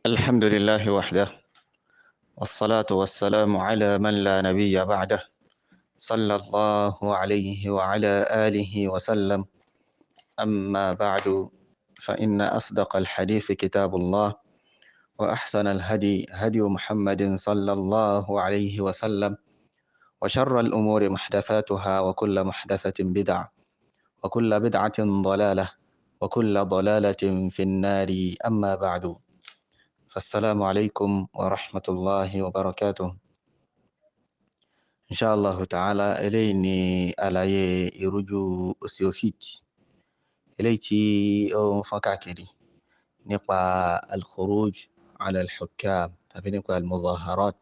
الحمد لله وحده، والصلاة والسلام على من لا نبي بعده، صلى الله عليه وعلى آله وسلم. أما بعد، فإن أصدق الحديث كتاب الله، وأحسن الهدي هدي محمد صلى الله عليه وسلم، وشر الأمور محدثاتها، وكل محدثة بدعة، وكل بدعة ضلالة، وكل ضلالة في النار. أما بعد، فالسلام عليكم ورحمة الله وبركاته. Inshallah ta'ala, eléyìí ni àlàyé ìrújú osteophyte eléyìí tí ó ń fọ́n káàkiri nípa al-khuruj ala al-hukam tàbí nípa al-muzaharat,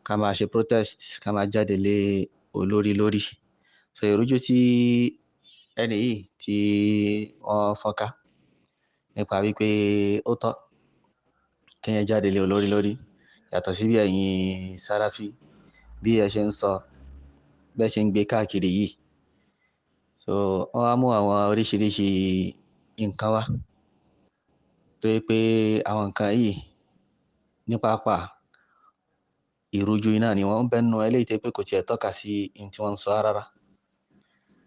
ká máa ṣe protest, ká máa jáde lé olórí lórí. So ìrújú tí ẹni yìí tí wọ́n fọ́n ká nípa wípé ó tọ́ kéèyàn jáde lé olórí lórí, yàtọ̀ sí bí ẹ̀yin Salafi bí ẹ ṣe ń sọ, bẹ́ẹ̀ ṣe ń gbé káàkiri yìí. So wọ́n á mú àwọn oríṣiríṣi nǹkan wá tó yẹ pé àwọn nǹkan yìí ní pápá ìrújú iná ni wọ́n ń bẹ́nu eléyìí tó yẹ pé kò tiẹ̀ tọ́ka sí ohun tí wọ́n ń sọ rárá.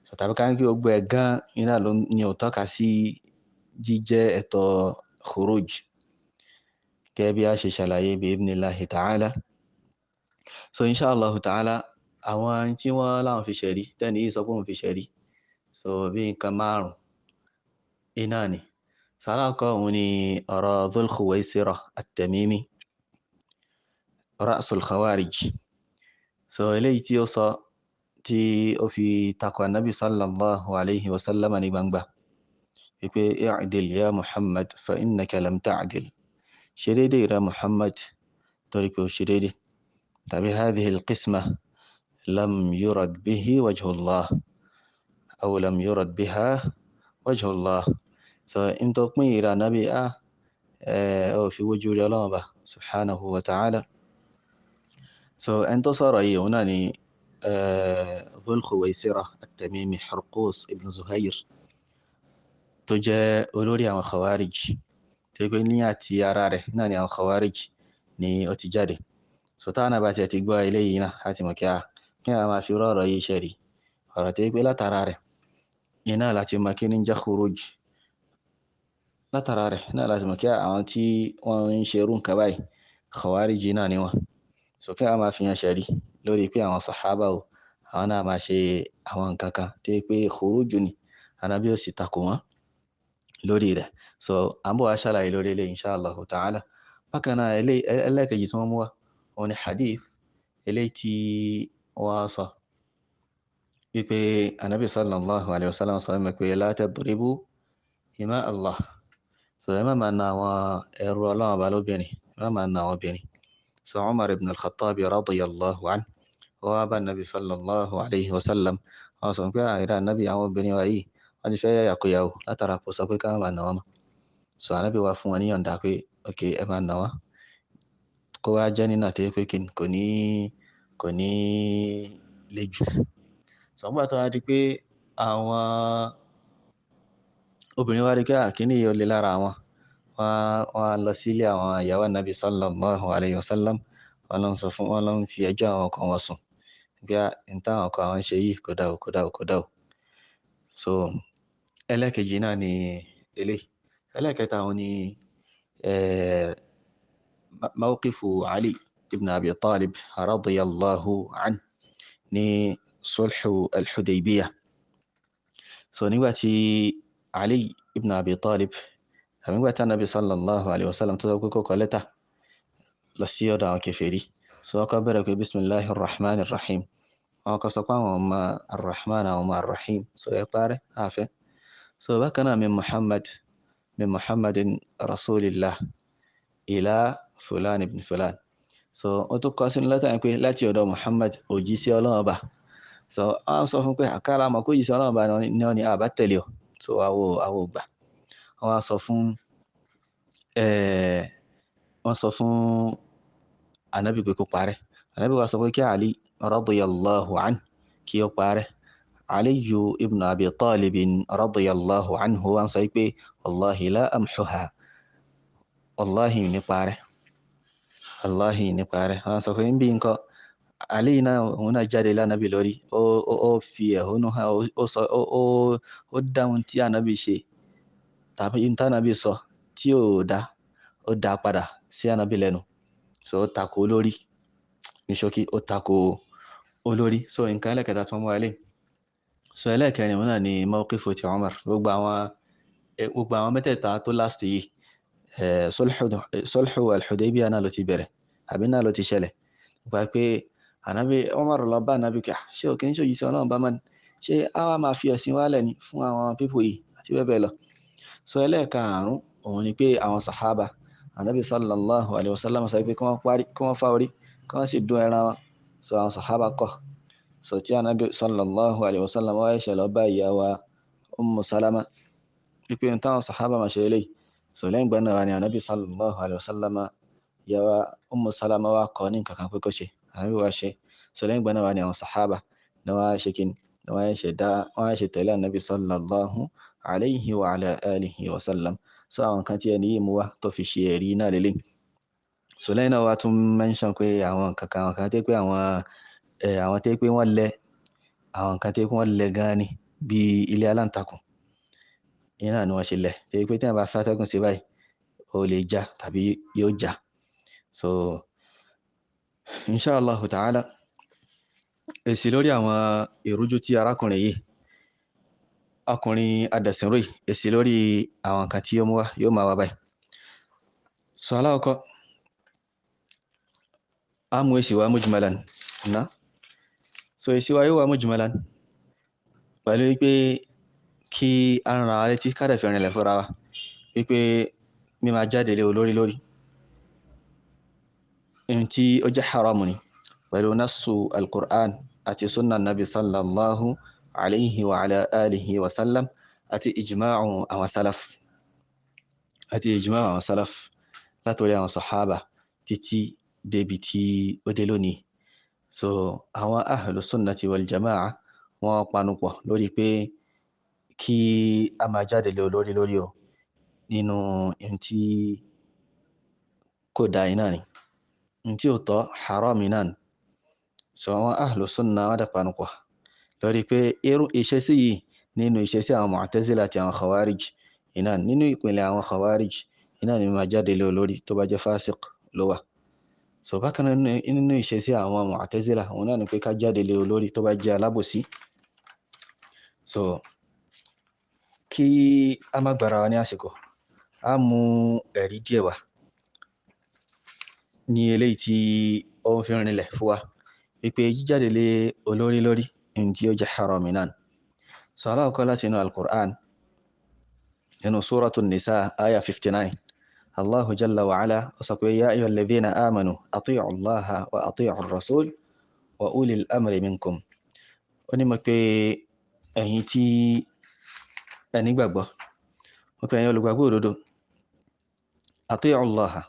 So tàbí ká ní kí gbogbo ẹ̀ gan iná ló ní ò tọ́ka sí jíjẹ́ ẹ̀tọ́ khuruj, gẹ́gẹ́ bí a ṣe ṣàlàyé bi idhnillahi ta'ala. So inshallah ta'ala, àwọn tí wọ́n láwọn fi ṣẹ̀rí, tẹ́ni yìí sọ pé òun fi ṣẹ̀rí, so bí nǹkan márùn iná ni. Sàlákọ̀ òun ni ọ̀rọ̀ Dhul Khuwaysirah at-Tamimi, Ra'sul Khawarij. So eléyìí tí ó sọ tí ó fi takò Ànábì sallallahu alayhi wa sallam ní gbangba wípé i'dil ya Muhammad fa innaka lam ta'dil, ṣe déédéé rẹ Muhammad torí pé ó ṣe déédéé. tàbí hadhihi al-qisma lam yurad bihi wajhullah aw lam yurad biha wajhullah. So in tó pín ìrà Ànábì ó fi wójú rí Ọlọ́run Ọba subhanahu wa ta'ala. So ẹni tó sọ̀rọ̀ yìí òun náà ni Dhul Khuwaysirah at-Tamimi, Hurqus ibn Zuhair, tó jẹ́ olórí àwọn Khawarij, tó yẹ pé ní àti ara rẹ̀ náà ni àwọn Khawarij ni ó ti jáde. So táwọn náà bá tiẹ̀ ti gbọ́ eléyìí náà láti mọ̀ kí a máa fi rọ́ọ̀rọ̀ yìí ṣẹ̀rí, ọ̀rọ̀ tó yẹ pé látara rẹ̀ iná láti mọ̀ kí ní jẹ́ khuruj, látara rẹ̀ náà láti mọ̀ kí àwọn tí wọ́n ń ṣe irú nǹkan báyìí Khawarij náà ni wọ́n. So kí a máa fi hàn ṣẹ̀rí lórí pé àwọn sàhábà o, àwọn náà máa ṣe àwọn nǹkan kan tó yẹ pé khuruj ni, Ànábì ó sì takò wọ́n lórí rẹ̀. So à ń bọ̀ wá ṣàlàyé lórí eléyìí inshallah ta'ala. Bákan náà ẹlẹ́ẹ̀kejì tí wọ́n mú wá òun ni hadith eléyìí tí wọ́n sọ wípé Ànábì sallallahu alayhi wa sallam sọ wípé la tadribu ima Allah. So ẹ má máa na àwọn ẹrú Ọlọ́run Ọba lóbìnrin, ẹ má máa na àwọn obìnrin. So Umar ibn al-Khattab radiyallahu anhu wọ́n wá bá Ànábì sallallahu alayhi wa sallam, wọ́n sọ pé àìrá Ànábì, àwọn obìnrin wa yìí wọ́n ti fẹ́ yàyàkuyà látara kò sọ pé ká má máa na wọ́n mọ́. So Ànábì wá fún wọn ní yọ̀ǹda pé ok, ẹ máa na wọ́n, kó wá jẹ́ nínà tó yẹ pé kò ní le jù. So nígbà tó wá di pé àwọn obìnrin wá rí pé àkíní yìí ó le lára wọn, wọ́n á lọ sílé àwọn ìyàwó Ànábì sallallahu alayhi wa sallam, wọ́n lọ ń fi ẹjọ́ àwọn ọkọ wọn sùn bí n táwọn ọkọ àwọn ṣe yìí kò dá o. So ẹlẹ́ẹ̀kejì náà ni eléyìí. ẹlẹ́ẹ̀kẹta òun ni mawqifu Ali ibn Abi Talib radiyallahu anhu ní sulhu al-Hudaybiyah. So nígbà tí Ali ibn Abi Talib, nígbà tí Ànábì sallallahu alayhi wa sallam tó sọ pé kó kọ lẹ́tà lọ sí ọ̀dọ̀ àwọn kèfèrí, so wọ́n kọ́ bẹ̀rẹ̀ pé bismillahir rahmanir rahim, wọ́n kọ́ sọ pé àwọn ọmọ ar-Rahman àwọn ọmọ ar-Rahim, so ẹ parẹ́ àfẹ́. So bákan náà min Muhammadin rasulillah ila fulan ibn fulan. So wọ́n tó kọ́ sínú lẹ́tà yẹn pé láti ọ̀dọ̀ Muhammad òjíṣẹ́ Ọlọ́run Ọba. So wọ́n sọ fún pé àkàrà àmọ́ kó òjíṣẹ́ Ọlọ́run Ọba ni wọ́n ní àbá tẹ̀lé o. So àwọ̀ gbà. Wọ́n sọ fún Ànábì pé kó parẹ́. Ànábì wá sọ pé kí Ali radiyallahu anhu kí ó parẹ́. Ali ibn Abi Talib radiyallahu anhu wá sọ pé wallahi la amhuha, wallahi nípa rẹ̀, wallahi nípa rẹ̀. Wọ́n sọ pé ń bí nǹkan Ali náà òun náà jáde lánàbì lórí, ó fi ẹ̀hónú hàn, ó dáhùn tí ànábì ṣe tàbí tí ànábì sọ tí ò dá, ó dá padà sí ànábì lẹ́nu. So ó tako olórí ní ṣókí, ó tako olórí. So nǹkan ẹlẹ́kẹta tó mú wálé. So ẹlẹ́kẹrin òun náà ni mawqifu ti Umar. Gbogbo àwọn mẹ́tẹ̀ẹ̀ta tó last yìí, sulhu al-Hudaybiyah náà ló ti bẹ̀rẹ̀ àbí náà ló ti ṣẹlẹ̀. Nípa pé ànábì Umar lọ bá ànábì kà, ṣé òkè ń ṣòyí sí ọlọ́run bá mọ́ni, ṣé àwa máa fi ẹ̀sìn wálẹ̀ ni fún àwọn pípò yìí àti bẹ́ẹ̀ bẹ́ẹ̀ lọ. So ẹlẹ́ẹ̀karùn-ún òun ni pé àwọn sàhábà ànábì sallallahu alayhi wa sallam sọ pé kí wọ́n fá orí kí wọ́n sì dún ẹran wọn. So àwọn sàhábà kọ̀. So tí ànábì sallallahu alayhi wa sallam wáyé ṣe lọ bá ìyá wa Ummu Salama pípé ní táwọn sàhábà máa ṣe eléyìí. So lẹ́yìn ìgbà náà ni ànábì sallallahu alayhi wa sallam ìyá wa Ummu Salama wá kọ́ ní nǹkan kan pé kó ṣe, ànábì wá ṣe. So lẹ́yìn ìgbà náà ni àwọn sàhábà ni wọ́n á ṣe kíni, ni wọ́n á ṣe tẹ̀lé ànábì sallallahu alayhi wa ala alihi wa sallam. So àwọn kan tí ẹni yìí mú wá tó fi ṣe ẹ̀rí náà lélẹ̀. So lẹ́yìn náà wá tún mention pé àwọn kan tẹ́ pé àwọn tẹ́ pé wọ́n lẹ, àwọn kan tẹ́ pé wọ́n lẹ gan ni bí ilé aláǹtakùn. Ìyẹn náà ni wọ́n ṣe lẹ̀. Tẹ́ pé tí wọ́n bá fẹ́ atẹ́gùn sí báyìí, ó lè já tàbí yóò já. So inshallah ta'ala èsì lórí àwọn ìrújú tí arákùnrin yìí, ọkùnrin adẹ̀sìnrò yìí, èsì lórí àwọn kan tí ó mú wá yóò máa wá báyìí. So aláwọ̀kọ́ a mú èsì wá mujmalan ná. So èsì wá yóò wá mujmalan pẹ̀lú wípé kí a ń ra wa létí ká dẹ̀ fi rìnlẹ̀ fúnra wa wípé mi máa jáde lé olórí lórí in tí ó jẹ́ haramu ni pẹ̀lú nasu al-Qur'an àti sunna nabi sallallahu alayhi wa ala alihi wa sallam àti ijma'u àwọn salaf látorí àwọn sahaba títí débi tí ó dé lónìí. So àwọn ahlu sunnati wal jama'a wọ́n panupọ̀ lórí pé kí a máa jáde lé olórí lórí o nínú in tí kò dá iná ni, in tí ó tọ́ haram iná ni. So àwọn ahlu sunna wọ́n dá panupọ̀ lórí pé irú ìṣesí yìí nínú ìṣesí àwọn mu'tazila àti àwọn khawarij iná nínú ìpínlẹ̀ àwọn khawarij iná ni máa jáde lé olórí tó bá jẹ́ fasiq ló wà. So bákan náà nínú ìṣesí àwọn mu'tazila òun náà ni pé ká jáde lé olórí tó bá jẹ́ alábòsí. So kí a má gbára wa ní àsìkò, a mú ẹ̀rí díẹ̀ wá ní eléyìí tí ó ń fi rìnlẹ̀ fún wa wípé jíjáde lé olórí lórí in tí ó jẹ́ haram iná. So aláwọ̀kọ́ láti inú al-Qur'an nínú suratu nisa aya 59 Allahu jalla wa ala ó sọ pé ya ayyuhal ladhina amanu ati'u allaha wa ati'u ar-rasul wa ulil amri minkum. Ó ní mọ̀ pé ẹ̀yin tí ẹni gbàgbọ́, ó pé ẹ̀yin olùgbàgbọ́ òdodo, ati'u allaha,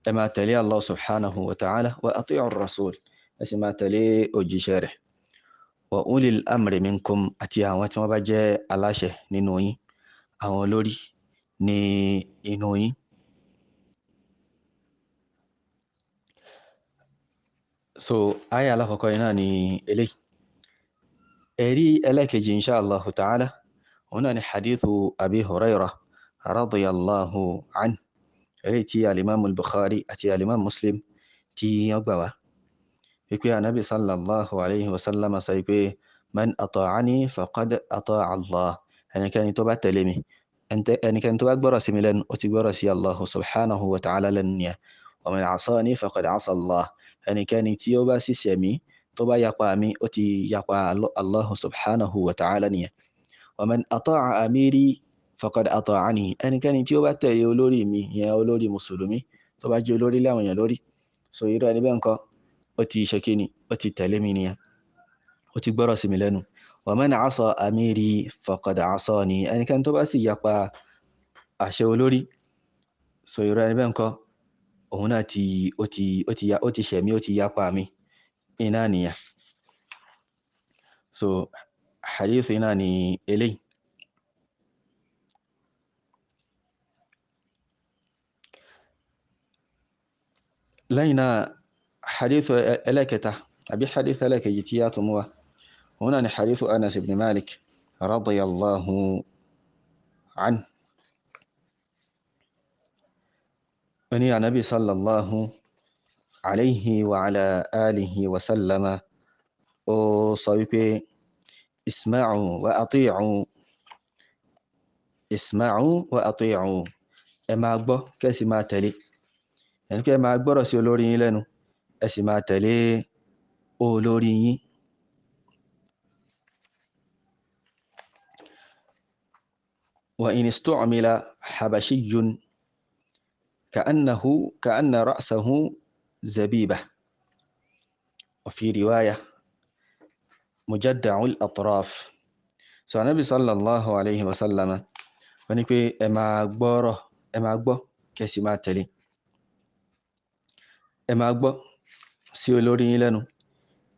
ẹ máa tẹ̀lé Allah subhanahu wa ta'ala, wa ati'u ar-rasul, ẹ sì máa tẹ̀lé òjíṣẹ́ rẹ̀, wa ulil amri minkum àti àwọn tí wọ́n bá jẹ́ aláṣẹ nínú yín, àwọn olórí ní inú yín. So aya alákọ̀ọ́kọ́ iná ni eléyìí. Ẹ̀rí ẹlẹ́kejì inshallah ta'ala òun náà ni hadithu Abi Hurairah radiyallahu anhu, èyí tí al-Imam al-Bukhari àti al-Imam Muslim tí wọ́n gbà wá wípé Ànábì sallallahu alayhi wa sallam sọ wípé man ata'ani faqad ata'a Allah, ẹnikẹ́ni tó bá tẹ̀lé mi, ẹnikẹ́ni tó bá gbọ́rọ̀ sí mi lẹ́nu ó ti gbọ́rọ̀ sí Allah subhanahu wa ta'ala lẹ́nu nìyẹn. Wa man 'asani faqad 'asa Allah, ẹnikẹ́ni tí ó bá sì ṣẹ̀ mí tó bá yapa mi ó ti yapa Allah subhanahu wa ta'ala nìyẹn. Wa man ata'a amiri faqad ata'ani, ẹnikẹ́ni tí ó bá tẹ̀lé olórí mi, ìyẹn olórí mùsùlùmí tó bá jẹ́ olórí láwọn èèyàn lórí, so irú ẹni bẹ́ẹ̀ ńkọ́ ó ti ṣe kíni, ó ti tẹ̀lé mi nìyẹn, ó ti gbọ́rọ̀ sí mi lẹ́nu. Wa man 'asa amiri faqad 'asani, ẹnikẹ́ni tó bá sì yapa àṣẹ olórí, so irú ẹni bẹ́ẹ̀ ńkọ́ òun náà ó ti ṣẹ̀ mí, ó ti yapa mi iná nìyẹn. So hadith iná ni eléyìí. لينا حديث ألاكته أبي حديث ألاك جتيات موا هنا حديث أنس بن مالك رضي الله عنه وني النبي صلى الله عليه وعلى آله وسلم أو صويبي اسمعوا وأطيعوا اسمعوا وأطيعوا أما أكبر كسي ما تلي يعني كي أما أكبر سيولوري لنو أسي ما تلي أولوري وإن استعمل حبشي كأن رأسه زبيبة وفي رواية مجدع الأطراف النبي صلى الله عليه وسلم ونكي أما أكبر كسي ما تلي أما أكبر سيولوري لنو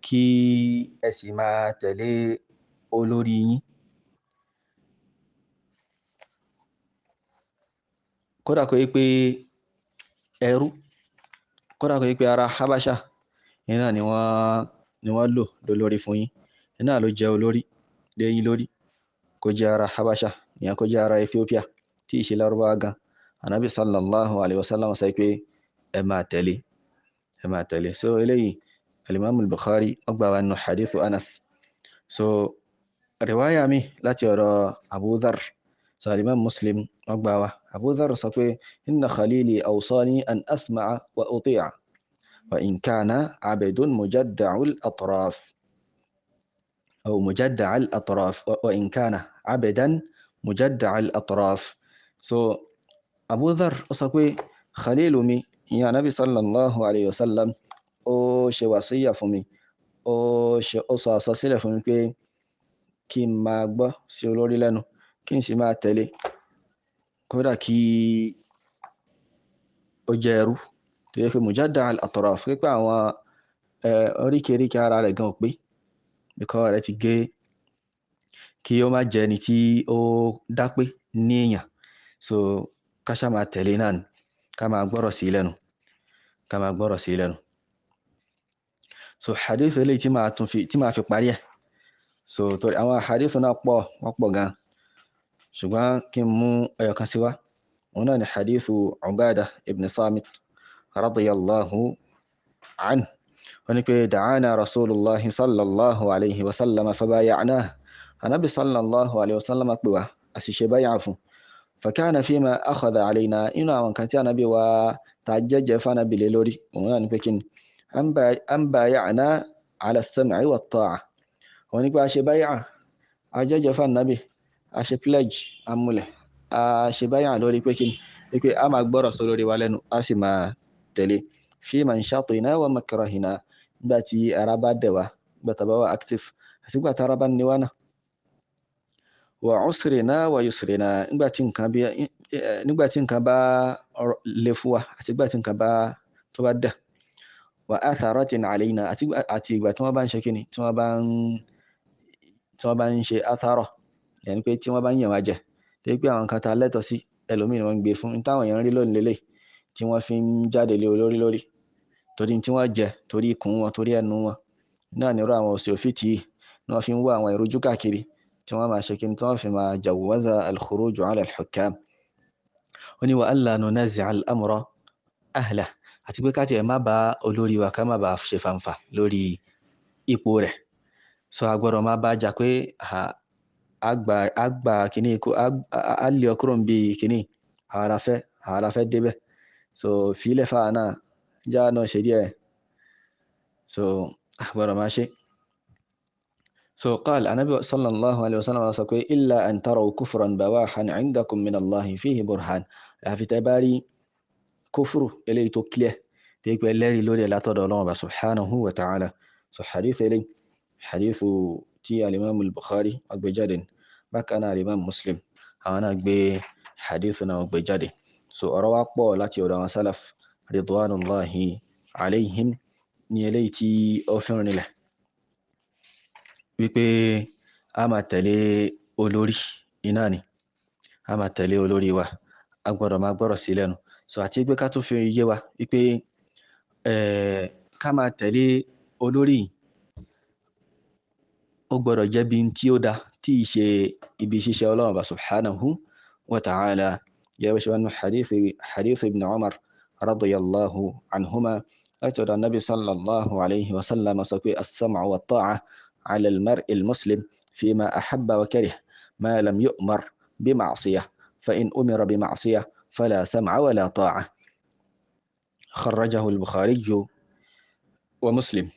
كي أسي ما تلي أولوري kódà kó yí pé ẹrú kódà kó yí pé ará Habasha iná ni wọ́n lò lórí fún yín iná ló jẹ́ olórí léyìn lórí kó jẹ́ ará Habasha ìyẹn kó jẹ́ ará Ethiopia tí ìṣe Lárúbáwá gan Ànábì sallallahu alaihi wasallam sọ pé ẹ máa tẹ̀lé so eléyìí al-Imam al-Bukhari ọgbà wa nù hadithu Anas so riwaya mi láti ọ̀rọ̀ Abu Dharr so al-Imam Muslim ọgbà wa Abu Dharr sọ pé inna khalili awsani an asma'a wa uti'a wa in kana abdun mujadda'ul atraf أو مجدع الأطراف وإن كان عبدا مجدع الأطراف so Abu Dharr ó sọ pé khalilu mi ìyẹn Ànábì sallallahu alayhi wa sallam ó ṣe wàsíyà fún mi ó sọ àsọsílẹ̀ fún mi pé kí n máa gbọ́ sí olórí lẹ́nu kí n sì máa tẹ̀lé kódà kí ó jẹ́ ẹrú tó yẹ pé mujadda al-atraf pé àwọn oríkèéríkèé ara rẹ̀ gan ò pé ikọ́ rẹ̀ ti gé kí ó má jẹ́ ẹni tí ó dápé ní èèyàn so ká ṣá máa tẹ̀lé náà ni ká máa gbọ́rọ̀ sí lẹ́nu so hadith eléyìí tí máa fi parí ẹ̀ so torí àwọn hadith náà wọ́n pọ̀ gan ṣùgbọ́n kí n mú ẹyọ kan sí wá òun náà ni hadithu Ubadah ibn Samit radiyallahu anhu wọ́n ní pé da'ana rasulullahi sallallahu alayhi wa sallam fabaya'nahu anabi sallallahu alayhi wa sallam pè wá a sì ṣe báyà fún fakana fima akhadha alayna inú àwọn kan tí anabi wa ta jẹ́jẹ́ fanabi lé lórí òun náà ni pé kí ni an baya'na ala as-sam'i wa at-ta'a wọ́n ní pé a ṣe báyà a jẹ́jẹ́ fanabi a ṣe pledge amúlẹ̀ a ṣe báyà lórí pé kí ni pé a máa gbọ́rọ̀ sọ lórí wa lẹ́nu a sì máa tẹ̀lé fi manshatina wa makrahina nígbà tí ara bá dẹ̀ wá nígbà tá bá wà active àti nígbà tí ara bá ní wá náà wa usrina wa yusrina nígbà tí nǹkan bá le fún wa àti nígbà tí nǹkan bá tó bá dẹ̀ wa atharatin alayna àti ìgbà tí wọ́n bá ń ṣe kíni tí wọ́n bá ń ṣe athara yẹni pé tí wọ́n bá ń yàn wá jẹ tí pé àwọn kan ta lẹ́tọ̀ sí ẹlòmíràn wọ́n ń gbé fún táwọn èèyàn rí lónìí lélẹ̀ tí wọ́n fi ń jáde lé olórí lórí torí tí wọ́n jẹ torí ikùn wọn torí ẹnu wọn náà nírú àwọn òsì òfìtì yìí ni wọ́n fi ń wá àwọn ìrújú káàkiri tí wọ́n máa ṣe kí ni tí wọ́n fi máa jawwaza al-khuruj ala al-hukam ó ní wa alla nunazi'a al-amra ahla àti pé káàtì ẹ̀ má bá olórí wa ká má bá ṣe fanfa lórí ipò rẹ̀ so agbọ́dọ̀ má bá jà pé àgbà kìíní ikú á lè ọkùnrin bí kìíní àwọn arafẹ́ débẹ̀ so fílẹ̀ fáà náà já náà ṣe díẹ̀ so agbọ́dọ̀ má ṣe so قال النبي صلى الله عليه وسلم إلا أن تروا كفرا بواحا عندكم من الله فيه برهان àfi tẹ́ bá rí kúfùrù eléyìí tó clear tí pé lẹ́rìí lórí látọ̀dọ̀ Ọlọ́run bá subhanahu wa ta'ala so hadithu tí al-Imam al-Bukhari agbéjáde bákan náà al-Imam Muslim àwọn náà gbé hadithu náà agbéjáde so ọ̀rọ̀ wá pọ̀ láti ọ̀dọ̀ àwọn salaf ridwanullahi alayhim ní eléyìí tí ó fi rìnlẹ̀ wípé a máa tẹ̀lé olórí iná ni a máa tẹ̀lé olórí wa a gbọ́dọ̀ máa gbọ́rọ̀ sí lẹ́nu so àti pé ká tún fi yé wa wípé ká máa tẹ̀lé olórí ó gbọ́dọ̀ jẹ́ bí tí ó dá tí í ṣe ibi ṣíṣe Ọlọ́run bá subhanahu wa ta'ala gẹ́gẹ́ bí ṣe wọ́n hadith ibn Umar radiyallahu anhuma láti ọ̀dọ̀ nabi sallallahu alayhi wa sallam sọ pé as-sam'u wa ta'a ala al-mar'i al-muslim fima ahabba wa kariha ma lam yu'mar bi ma'siyah fa in umira bi ma'siyah fala sam'a wa la ta'a kharrajahu al-Bukhari wa Muslim.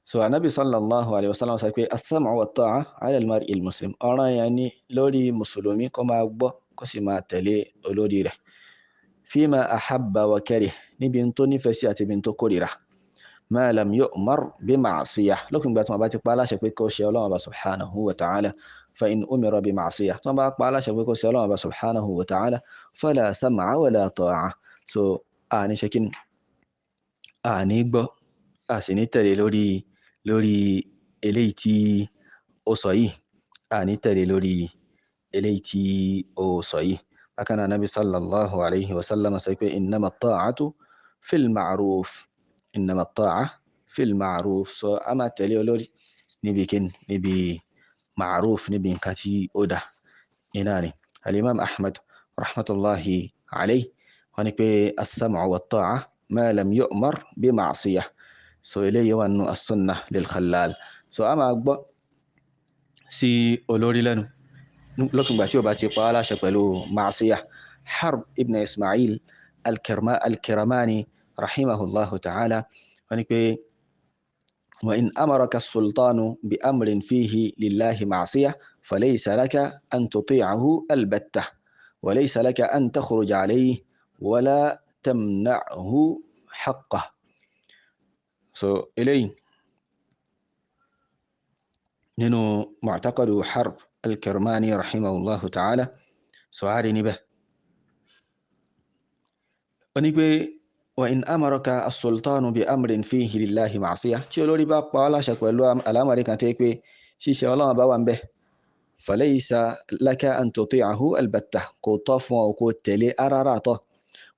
So anabi sallallahu alayhi wa sallam sọ pé as-sam'u wa ta'a ala al-mar'i al-muslim ọ̀ràn yẹn ni lórí mùsùlùmí kó máa gbọ́ kó sì máa tẹ̀lé olórí rẹ̀ fima ahabba wa karih níbi tó nífẹ̀ẹ́ sí àti ibi tó kórìíra ma lam yu'mar bi ma'siyah lókùn ìgbà tí wọ́n bá ti pa aláṣẹ pé kó ṣe Ọlọ́run bá subhanahu wa ta'ala fa in umira bi ma'siyah tí wọ́n bá pa aláṣẹ pé kó ṣe Ọlọ́run bá subhanahu wa ta'ala fala sam'a wa la ta'a. So àní ṣe kí ni àní gbọ́ a sì ní tẹ̀lé lórí eléyìí tí ó sọ yìí àní tẹ̀lé lórí eléyìí tí ó sọ yìí. Bákan náà nabi sallallahu alayhi wa sallam sọ pé innama ta'atu fil ma'ruf innama ta'a fil ma'ruf. So a máa tẹ̀lé olórí níbi kí níbi ma'ruf níbi nǹkan tí ó dá iná ni. Al-imam Ahmad rahmatullahi alayhi wọ́n ní pé as-sam'u wa ta'a ma lam yu'mar bi ma'siyah. So eléyìí wà nínú as-sunnah lil khallal. So a máa gbọ́ sí olórí lẹ́nu lókùn ìgbà tí ó bá ti pa aláṣẹ pẹ̀lú ma'siyah. Harb ibn Ismail al-Kiramani rahimahullahu ta'ala wọ́n ní pé wa in amaraka as-sultanu bi amrin fihi lillahi ma'siyah falaysa laka an tuti'ahu albattah wa laysa laka an takhruja alayhi wala tamna'hu haqqah. So eléyìí nínú mu'taqadu Harb al-Kirmani rahimahullahu ta'ala so a rí níbẹ̀ ó ní pé wa in amaraka as-sultanu bi amrin fihi lillahi ma'siyah tí olórí bá pa ọ́ láṣẹ pẹ̀lú alámọ̀rí kan tẹ́ pé ṣíṣe Ọlọ́run bá wà ń bẹ̀ falaysa laka an tuti'ahu albattah kò tọ́ fún ọ kó tẹ̀lé arárá tọ́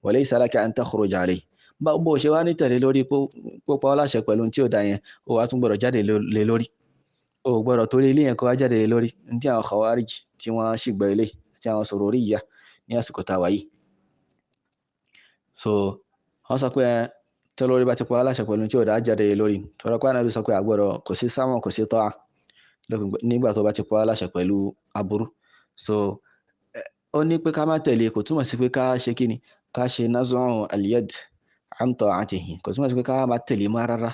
wa laysa laka an takhruja alayhi bó ṣe wá ní tẹ̀lé lórí pópa ọ́ láṣẹ pẹ̀lú tí ó dá yẹn ó wá tún gbọ́dọ̀ jáde lé lórí ó gbọ́dọ̀ torí ilé yẹn kó wá jáde lé lórí ní tí àwọn khawarij tí wọ́n sì gbọ́ ilé tí àwọn sururiyya ní àsìkò tá a wà yìí. So wọ́n sọ pé tí olórí bá ti pa aláṣẹ pẹ̀lú tí ó dá jáde lé lórí tọ́rọ pé Ànábì sọ pé àgbọ̀dọ̀ kò sí sáwọn kò sí tọ́à nígbà tó bá ti pa aláṣẹ pẹ̀lú aburú. So ó ní pé ká má tẹ̀lé kò túmọ̀ sí pé ká ṣe kíni ká ṣe naz'u al-yad an ta'atihi kò túmọ̀ sí pé ká má tẹ̀lé má rárá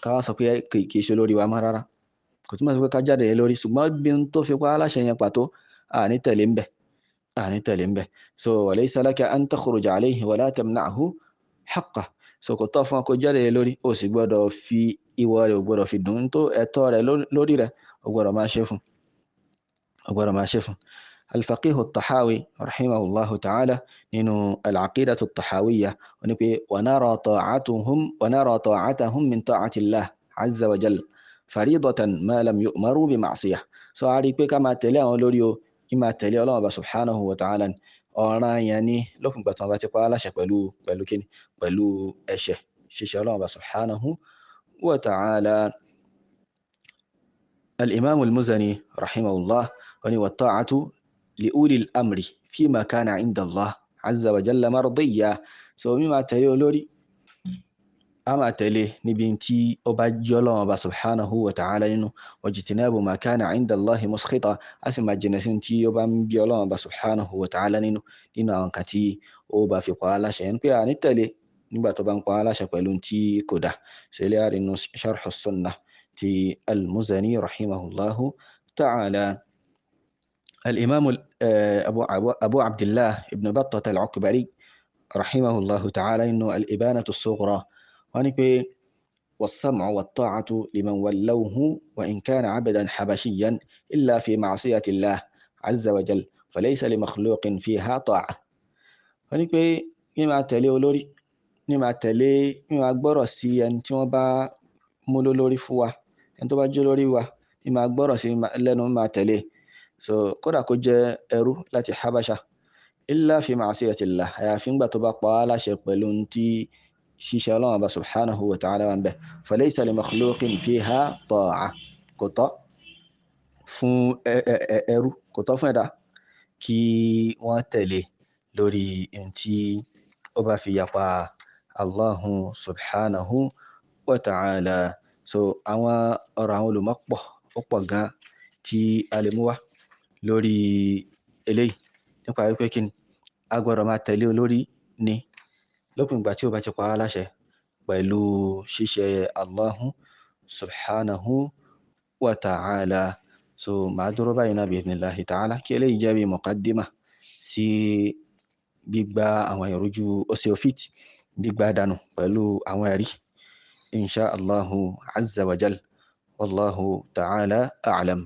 ká wá sọ pé kì í ṣe olórí wa má rárá kò túmọ̀ sí pé ká jáde lé lórí ṣùgbọ́n bí n tó fi pa aláṣẹ yẹn pàtó àní tẹ̀lé ń bẹ̀ àní tẹ̀lé ń bẹ̀. So wa laysa laka an takhruja alayhi wa la tamna'hu haqqah. So kò tọ́ fún ọ kó jáde lé lórí ó sì gbọ́dọ̀ fi ìwọ rẹ̀ ò gbọ́dọ̀ fi dùn tó ẹ̀tọ́ rẹ̀ lórí rẹ̀ ó gbọ́dọ̀ máa ṣe fún ó gbọ́dọ̀ máa ṣe fún. الفقيه الطحاوي رحمه الله تعالى نينو العقيدة الطحاوية ونبي ونرى طاعتهم من طاعة الله عز وجل فريضة ما لم يؤمروا بمعصية. So a rí pé ká máa tẹ̀lé àwọn olórí o ìmá tẹ̀lé Ọlọ́run bá subhanahu wa ta'ala ọ̀ràn yẹn ni lókùn ìgbà tí wọ́n bá ti pa aláṣẹ pẹ̀lú kíni pẹ̀lú ẹ̀ṣẹ̀ ṣíṣe Ọlọ́run bá subhanahu wa ta'ala. الإمام المزني رحمه الله والطاعة لأولي الأمر فيما كان عند الله عز وجل مرضيا. So mímá tẹ̀lé olórí a máa tẹ̀lé níbi tí ó bá jẹ́ Ọlọ́run bá subhanahu wa ta'ala nínú wajtinabu ma kana 'inda Allahi muskhita a sì máa jìnà sí tí ó bá ń bí Ọlọ́run bá subhanahu wa ta'ala nínú àwọn kan tí ó bá fi pa aláṣẹ yẹn pé a ní tẹ̀lé nígbà tó bá ń pa aláṣẹ pẹ̀lú tí kò dá. So ilé àrínú sharh as-sunnah ti al-Muzani rahimahullahu ta'ala. الإمام أبو عبد الله ابن بطة العكبري رحمه الله تعالى إنه الإبانة الصغرى ونبي والسمع والطاعة لمن ولوه وإن كان عبدا حبشيا إلا في معصية الله عز وجل فليس لمخلوق فيها طاعة. ونبي مما تلي ولوري مما أكبر سي أنت وبا مولو لوري فوا أنت با جلوري وا مما أكبر سي لأنه مما تلي. So kódà kó jẹ́ ẹrú láti Habasha illa fi ma'siyatillah àyàfi ńgbà tó bá pa á láṣẹ pẹ̀lú tí ṣíṣe Ọlọ́run Ọba subhanahu wa ta'ala wà ń bẹ falaysa li makhluqin fiha ta'a kò tọ́ fún ẹrú kò tọ́ fún ẹ̀dá kí wọ́n tẹ̀lé lórí ohun tí ó bá fi yapa Allahu subhanahu wa ta'ala. So àwọn ọ̀rọ̀ àwọn olùmọ̀ ó pọ̀ gan tí a lè mú wá lórí eléyìí nípa wípé kí ni a gbọ́dọ̀ máa tẹ̀lé olórí ni lópin ìgbà tí ó bá ti pa á láṣẹ pẹ̀lú ṣíṣe Allahu subhanahu wa ta'ala. So màá dúró báyìí náà bi'idhnillahi ta'ala kí eléyìí jẹ́ bí muqaddimah sí gbígba àwọn ìrújú osteophyte gbígba dànù pẹ̀lú àwọn ẹ̀rí insha Allahu azza wa jal wallahu ta'ala a'lam.